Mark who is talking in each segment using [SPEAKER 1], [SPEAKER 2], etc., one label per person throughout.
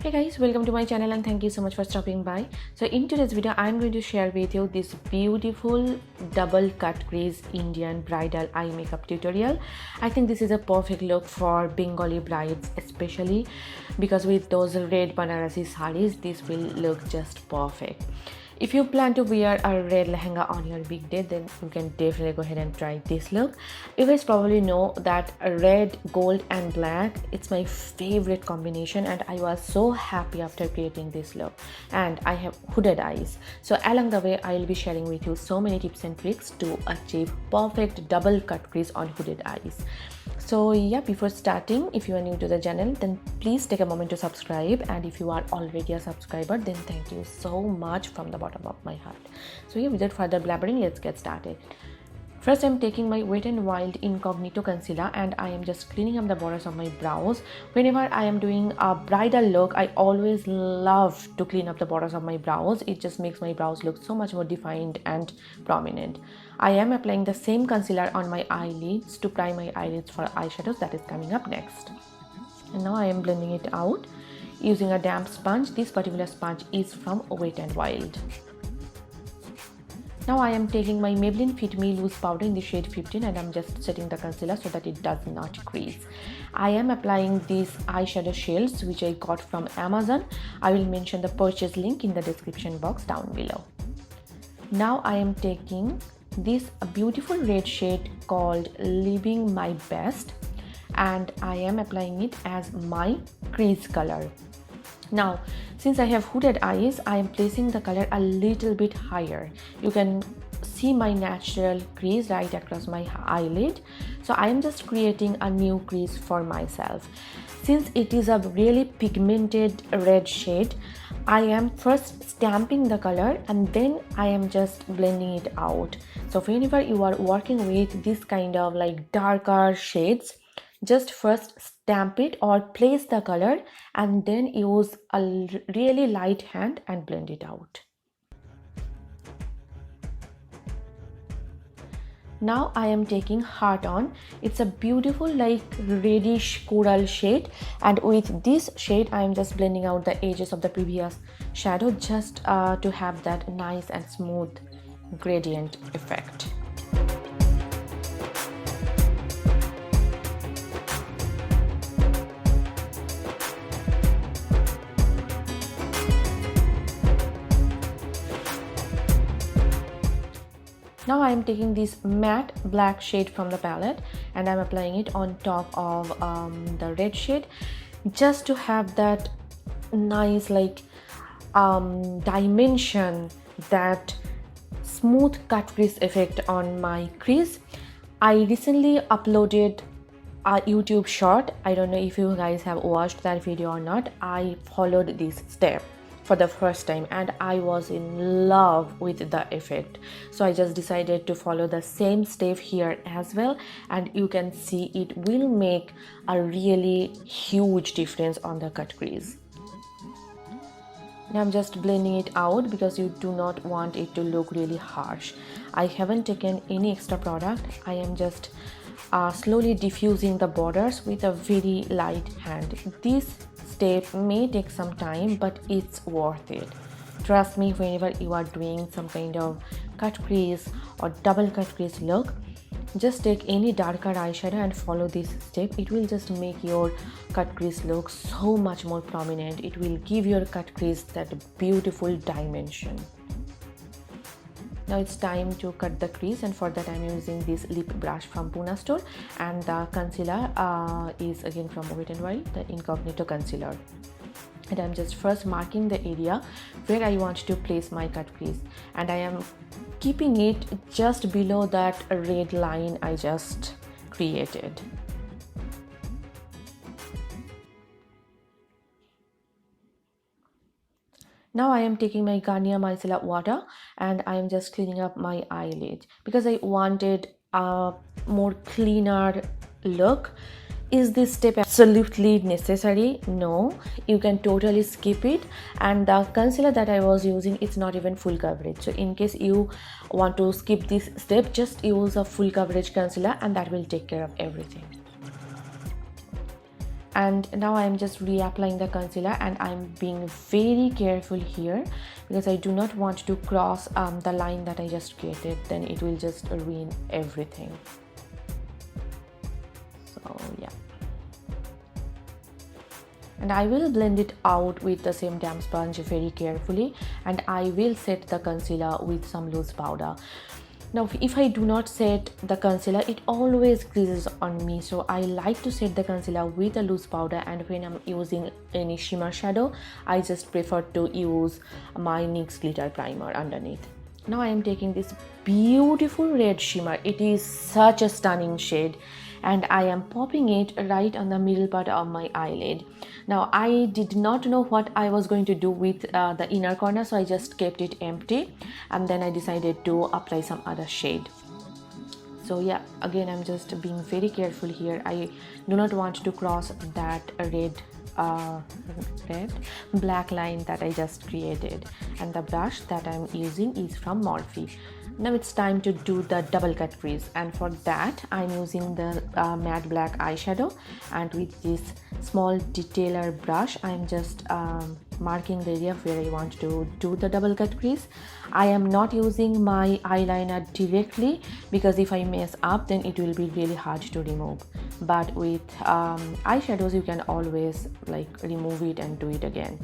[SPEAKER 1] Hey guys, welcome to my channel and thank you so much for stopping by. So in today's video I'm going to share with you this beautiful double cut crease Indian bridal eye makeup tutorial. I think this is a perfect look for Bengali brides, especially because with those red Banarasi sarees this will look just perfect. If you plan to wear a red lehenga on your big day, then you can definitely go ahead and try this look. You guys probably know that red, gold and black, it's my favorite combination and I was so happy after creating this look. And I have hooded eyes. So along the way, I will be sharing with you so many tips and tricks to achieve perfect double cut crease on hooded eyes. So yeah, before starting, if you are new to the channel, then please take a moment to subscribe, and if you are already a subscriber, then thank you so much from the bottom of my heart. So yeah, without further blabbering, let's get started. First, I'm taking my Wet n Wild Incognito concealer and I am just cleaning up the borders of my brows. Whenever I am doing a bridal look, I always love to clean up the borders of my brows. It just makes my brows look so much more defined and prominent. I am applying the same concealer on my eyelids to prime my eyelids for eyeshadows that is coming up next. And now I am blending it out using a damp sponge. This particular sponge is from Wet n Wild. Now I am taking my Maybelline Fit Me loose powder in the shade 15 and I'm just setting the concealer so that it does not crease. I am applying these eyeshadow shades which I got from Amazon. I will mention the purchase link in the description box down below. Now I am taking this beautiful red shade called Living My Best and I am applying it as my crease color. Now, since I have hooded eyes, I am placing the color a little bit higher. You can see my natural crease right across my eyelid. So I am just creating a new crease for myself. Since it is a really pigmented red shade, I am first stamping the color and then I am just blending it out. So whenever you are working with this kind of like darker shades, just first stamp it or place the color and then use a really light hand and blend it out. Now I am taking Heart On. It's a beautiful like reddish coral shade, and with this shade I am just blending out the edges of the previous shadow just to have that nice and smooth gradient effect. Now I am taking this matte black shade from the palette and I'm applying it on top of the red shade just to have that nice like dimension, that smooth cut crease effect on my crease. I recently uploaded a YouTube short. I don't know if you guys have watched that video or not. I followed this step for the first time and I was in love with the effect, so I just decided to follow the same step here as well, and you can see it will make a really huge difference on the cut crease. Now I'm just blending it out because you do not want it to look really harsh. I haven't taken any extra product. I am just slowly diffusing the borders with a very light hand. This step may take some time, but it's worth it. Trust me, whenever you are doing some kind of cut crease or double cut crease look, just take any darker eyeshadow and follow this step. It will just make your cut crease look so much more prominent. It will give your cut crease that beautiful dimension. Now it's time to cut the crease, and for that I'm using this lip brush from Pune store, and the concealer is again from Wet n Wild, the Incognito concealer. And I'm just first marking the area where I want to place my cut crease, and I am keeping it just below that red line I just created. Now I am taking my Garnier micellar water and I am just cleaning up my eyelid because I wanted a more cleaner look. Is this step absolutely necessary? No, you can totally skip it, and the concealer that I was using, it's not even full coverage. So in case you want to skip this step, just use a full coverage concealer and that will take care of everything. And now I am just reapplying the concealer, and I'm being very careful here because I do not want to cross the line that I just created, then it will just ruin everything. So yeah, and I will blend it out with the same damp sponge very carefully, and I will set the concealer with some loose powder. Now if I do not set the concealer, it always creases on me, so I like to set the concealer with a loose powder, and when I'm using any shimmer shadow, I just prefer to use my NYX glitter primer underneath. Now I am taking this beautiful red shimmer. It is such a stunning shade, and I am popping it right on the middle part of my eyelid. Now I did not know what I was going to do with the inner corner, so I just kept it empty, and then I decided to apply some other shade. So yeah, again I'm just being very careful here. I do not want to cross that black line that I just created, and the brush that I'm using is from Morphe. Now it's time to do the double cut crease, and for that I'm using the matte black eyeshadow, and with this small detailer brush I'm just marking the area where I want to do the double cut crease. I am not using my eyeliner directly because if I mess up then it will be really hard to remove, but with eyeshadows you can always like remove it and do it again.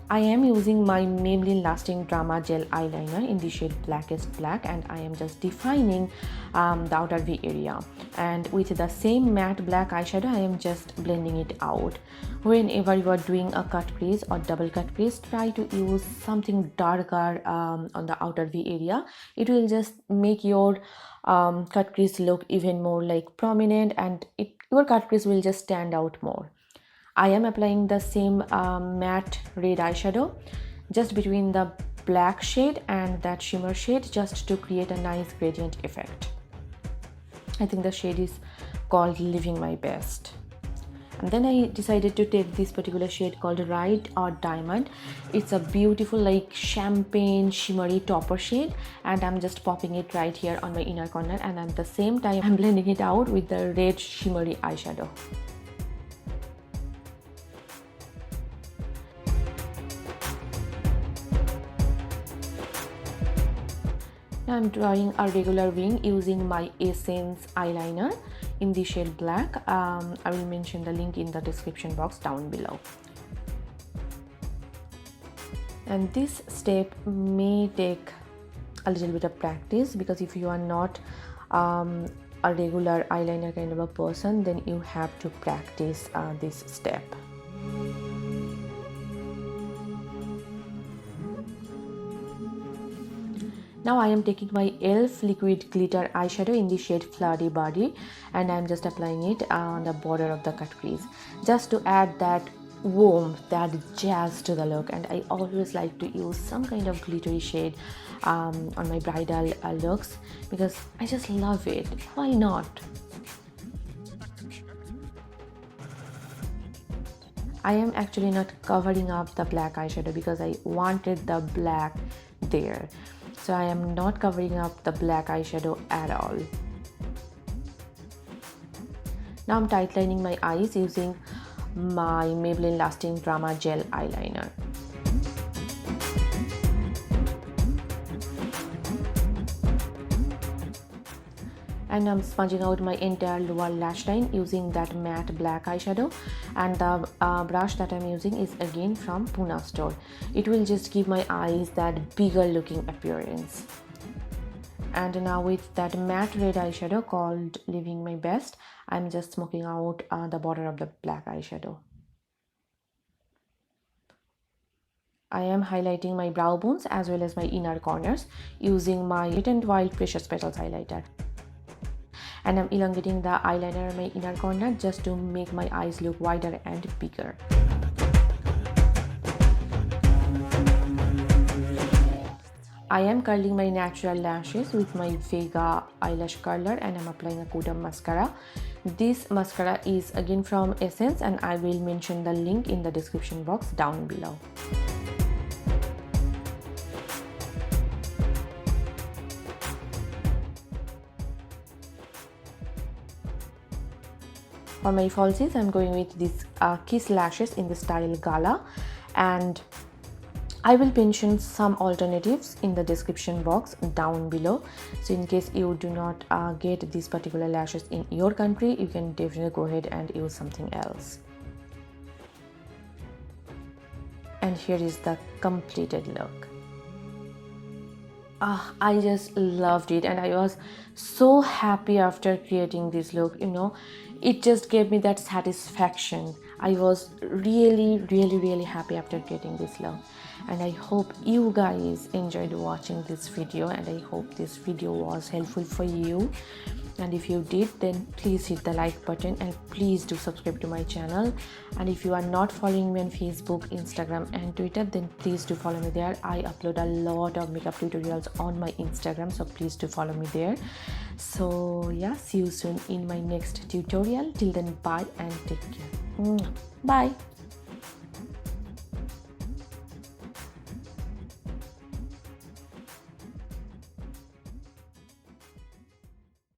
[SPEAKER 1] I am using my Maybelline Lasting Drama Gel Eyeliner in the shade Blackest Black, and I am just defining the outer V area. And with the same matte black eyeshadow, I am just blending it out. Whenever you are doing a cut crease or double cut crease, try to use something darker on the outer V area. It will just make your cut crease look even more like prominent, and your cut crease will just stand out more. I am applying the same matte red eyeshadow just between the black shade and that shimmer shade, just to create a nice gradient effect. I think the shade is called Living My Best. And then I decided to take this particular shade called Ride or Diamond. It's a beautiful like champagne shimmery topper shade, and I'm just popping it right here on my inner corner, and at the same time I'm blending it out with the red shimmery eyeshadow. Now I'm drawing a regular wing using my Essence eyeliner in the shade Black. I will mention the link in the description box down below. And this step may take a little bit of practice, because if you are not a regular eyeliner kind of a person, then you have to practice this step. Now I am taking my e.l.f. liquid glitter eyeshadow in the shade Flirty Birdy, and I am just applying it on the border of the cut crease, just to add that warmth, that jazz to the look. And I always like to use some kind of glittery shade on my bridal looks, because I just love it. Why not? I am actually not covering up the black eyeshadow because I wanted the black there. So I am not covering up the black eyeshadow at all. Now I'm tightlining my eyes using my Maybelline Lasting Drama Gel Eyeliner. And I'm smudging out my entire lower lash line using that matte black eyeshadow, and the brush that I'm using is again from Pune store. It will just give my eyes that bigger looking appearance. And now with that matte red eyeshadow called Living My Best, I'm just smoking out the border of the black eyeshadow. I am highlighting my brow bones as well as my inner corners using my Wet n Wild Precious Petals highlighter. And I'm elongating the eyeliner on my inner corner just to make my eyes look wider and bigger. I am curling my natural lashes with my Vega eyelash curler, and I'm applying a coat of mascara. This mascara is again from Essence, and I will mention the link in the description box down below. For my falsies, I'm going with these Kiss lashes in the style Gala, and I will mention some alternatives in the description box down below. So in case you do not get these particular lashes in your country, you can definitely go ahead and use something else. And here is the completed look. I just loved it, and I was so happy after creating this look. You know, it just gave me that satisfaction. I was really happy after creating this look, and I hope you guys enjoyed watching this video, and I hope this video was helpful for you. And if you did, then please hit the like button and please do subscribe to my channel. And if you are not following me on Facebook, Instagram and Twitter, then please do follow me there. I upload a lot of makeup tutorials on my Instagram, so please do follow me there. So yeah, see you soon in my next tutorial. Till then, bye and take care. Bye.